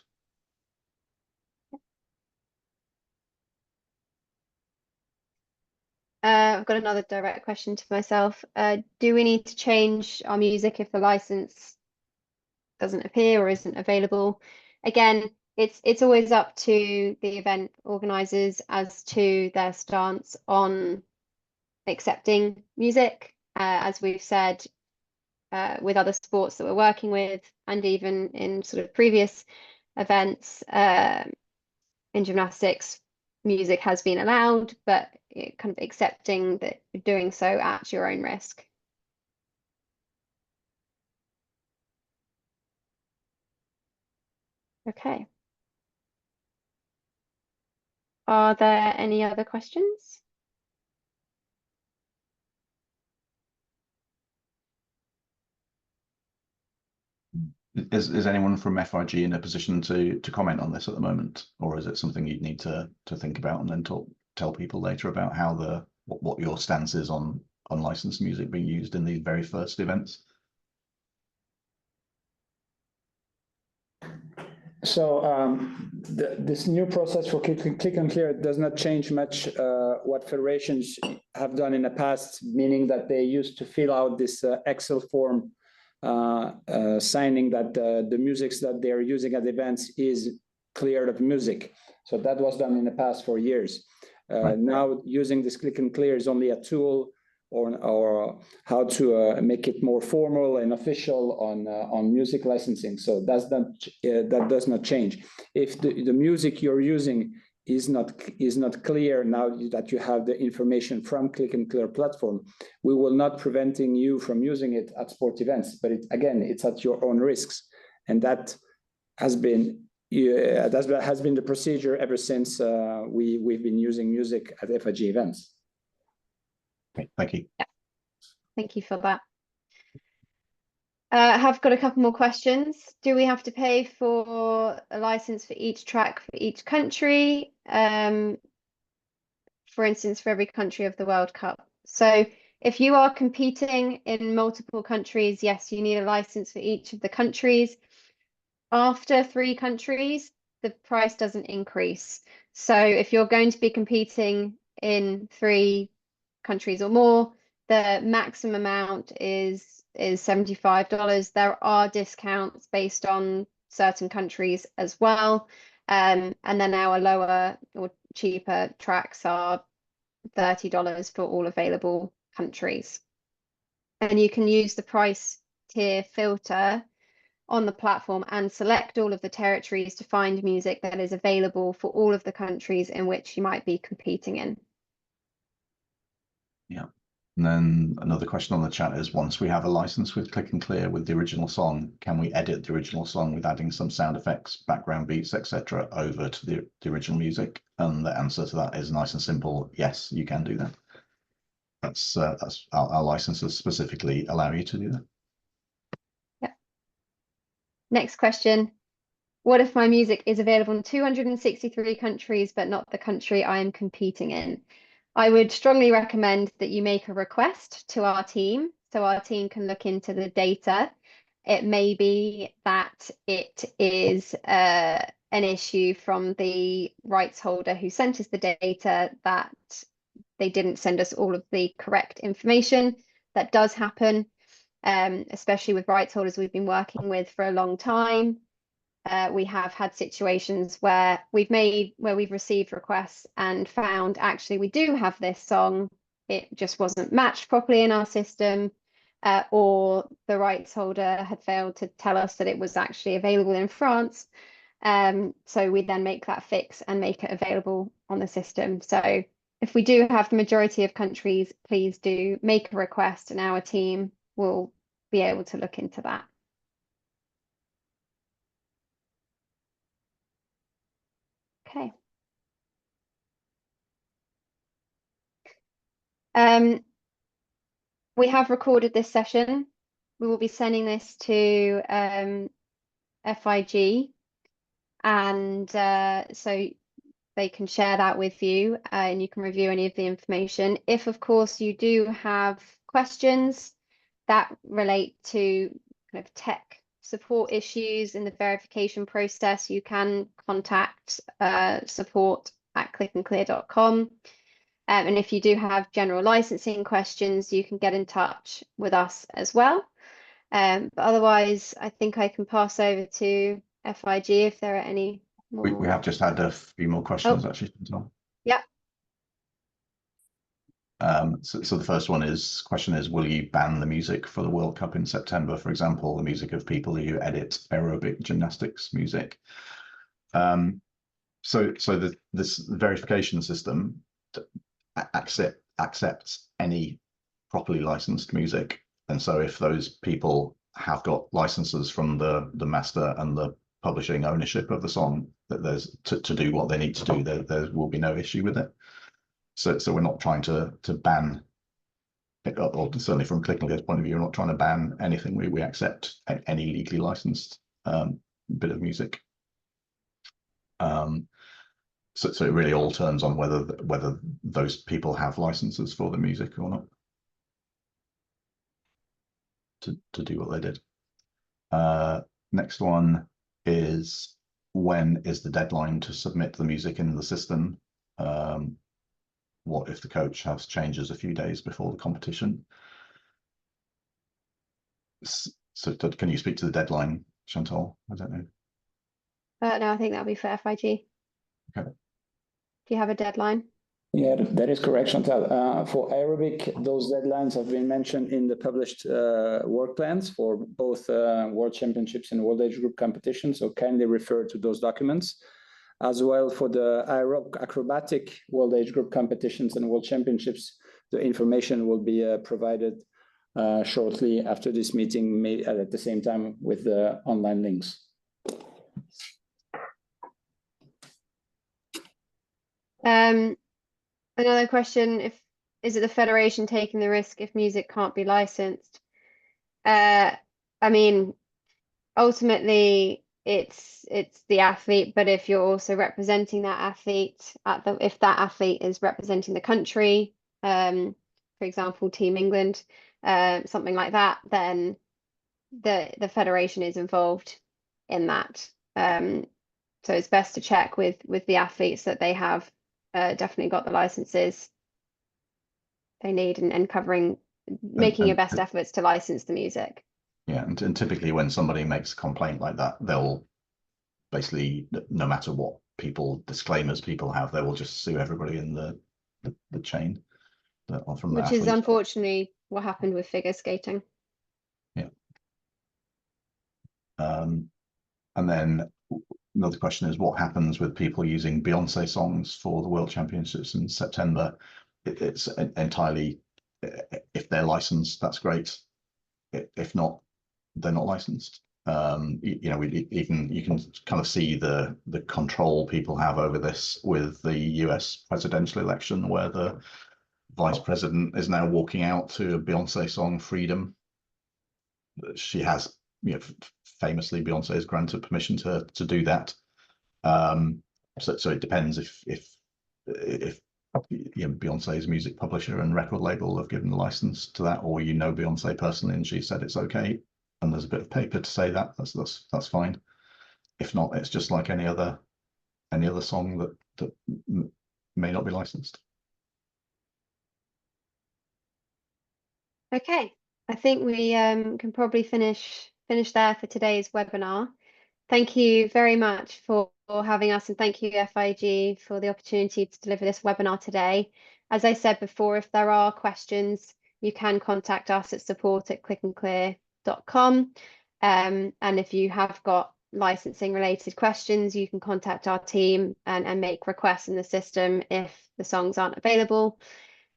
I've got another direct question to myself. Do we need to change our music if the license doesn't appear or isn't available? Again, it's always up to the event organizers as to their stance on accepting music. As we've said, with other sports that we're working with, and even in sort of previous events, in gymnastics, music has been allowed, but kind of accepting that you're doing so at your own risk. Okay. Are there any other questions? Is anyone from FIG in a position to comment on this at the moment, or is it something you'd need to think about and then tell people later about how what your stance is on unlicensed music being used in these very first events? So this new process for ClicknClear does not change much what federations have done in the past, meaning that they used to fill out this Excel form signing that the music that they're using at events is cleared of music. So that was done in the past for years. Right. Now using this ClicknClear is only a tool or how to make it more formal and official on music licensing. So that does not change. If the music you're using is not clear now that you have the information from ClicknClear platform, we will not preventing you from using it at sport events, but it's at your own risks, and that has been the procedure ever since we've been using music at FIG events. Okay, thank you. Yeah. Thank you for that. I have got a couple more questions. Do we have to pay for a license for each track for each country? For instance, for every country of the World Cup. So if you are competing in multiple countries, yes, you need a license for each of the countries. After 3 countries, the price doesn't increase. So if you're going to be competing in 3 countries or more, the maximum amount is $75. There are discounts based on certain countries as well. And then our lower or cheaper tracks are $30 for all available countries. And you can use the price tier filter on the platform and select all of the territories to find music that is available for all of the countries in which you might be competing in. Yeah. And then another question on the chat is, once we have a license with ClicknClear with the original song, can we edit the original song with adding some sound effects, background beats, etc. over to the original music? And the answer to that is nice and simple. Yes, you can do that. That's our licenses specifically allow you to do that. Yeah. Next question. What if my music is available in 263 countries, but not the country I am competing in? I would strongly recommend that you make a request to our team so our team can look into the data. It may be that it is an issue from the rights holder who sent us the data, that they didn't send us all of the correct information. That does happen, especially with rights holders we've been working with for a long time. we have had situations where we've received requests and found actually we do have this song, it just wasn't matched properly in our system, or the rights holder had failed to tell us that it was actually available in France. So we then make that fix and make it available on the system. So if we do have the majority of countries, please do make a request and our team will be able to look into that. Okay. We have recorded this session. We will be sending this to FIG, and so they can share that with you, and you can review any of the information. If, of course, you do have questions that relate to kind of tech support issues in the verification process, you can contact support@clicknclear.com. And if you do have general licensing questions, you can get in touch with us as well. But otherwise, I think I can pass over to FIG if there are any more. We have just had a few more questions actually. Yeah. So the first question is, will you ban the music for the World Cup in September? For example, the music of people who edit aerobic gymnastics music. So this verification system accepts any properly licensed music, and so if those people have got licenses from the master and the publishing ownership of the song, that there's to do what they need to do, there will be no issue with it. So we're not trying to ban it, or certainly from ClicknClear's point of view, we're not trying to ban anything. We accept any legally licensed bit of music. So it really all turns on whether those people have licenses for the music or not to do what they did. Next one is, when is the deadline to submit the music in the system? What if the coach has changes a few days before the competition? So can you speak to the deadline, Chantal? I don't know. No, I think that'll be for FIG. Okay. Do you have a deadline? Yeah, that is correct, Chantal. For aerobic, those deadlines have been mentioned in the published work plans for both World Championships and World Age Group competitions, so kindly refer to those documents. As well, for the acrobatic World Age Group competitions and World Championships, the information will be provided shortly after this meeting, maybe at the same time with the online links. Another question, is it the federation taking the risk if music can't be licensed? I mean, ultimately it's the athlete, but if you're also representing that athlete if that athlete is representing the country, for example, Team England, something like that, then the federation is involved in that. So it's best to check with the athletes that they have definitely got the licenses they need and covering, making your best efforts to license the music. Yeah, and typically when somebody makes a complaint like that, they'll basically, no matter what disclaimers people have, they will just sue everybody in the chain. Which is unfortunately what happened with figure skating. Yeah. And then another question is, what happens with people using Beyonce songs for the World Championships in September? It's entirely, if they're licensed, that's great. If not, they're not licensed. You know, you can kind of see the control people have over this with the US presidential election, where the vice president is now walking out to a Beyonce song, Freedom. She has, you know, famously, Beyonce has granted permission to do that. So it depends if you know, Beyonce's music publisher and record label have given the license to that, or you know Beyonce personally and she said it's okay, and there's a bit of paper to say that, that's fine. If not, it's just like any other song that may not be licensed. Okay, I think we can probably finish there for today's webinar. Thank you very much for having us, and thank you, FIG, for the opportunity to deliver this webinar today. As I said before, if there are questions, you can contact us at support@clickandclear.com. And if you have got licensing related questions, you can contact our team and make requests in the system if the songs aren't available.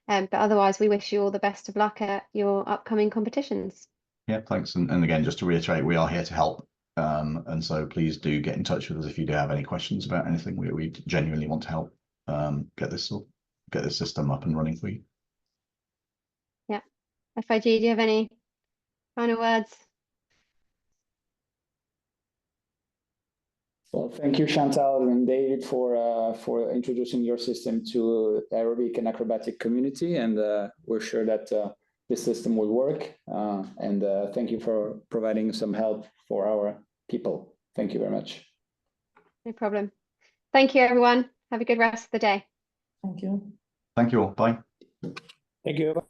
But otherwise, we wish you all the best of luck at your upcoming competitions. Yeah, thanks. And again, just to reiterate, we are here to help. And so please do get in touch with us if you do have any questions about anything. We genuinely want to help get this system up and running for you. Yeah. FIG, do you have any final words? Well, thank you, Chantal and David, for introducing your system to the aerobic and acrobatic community, and we're sure that this system will work. And thank you for providing some help for our people. Thank you very much. No problem. Thank you, everyone. Have a good rest of the day. Thank you. Thank you all. Bye. Thank you.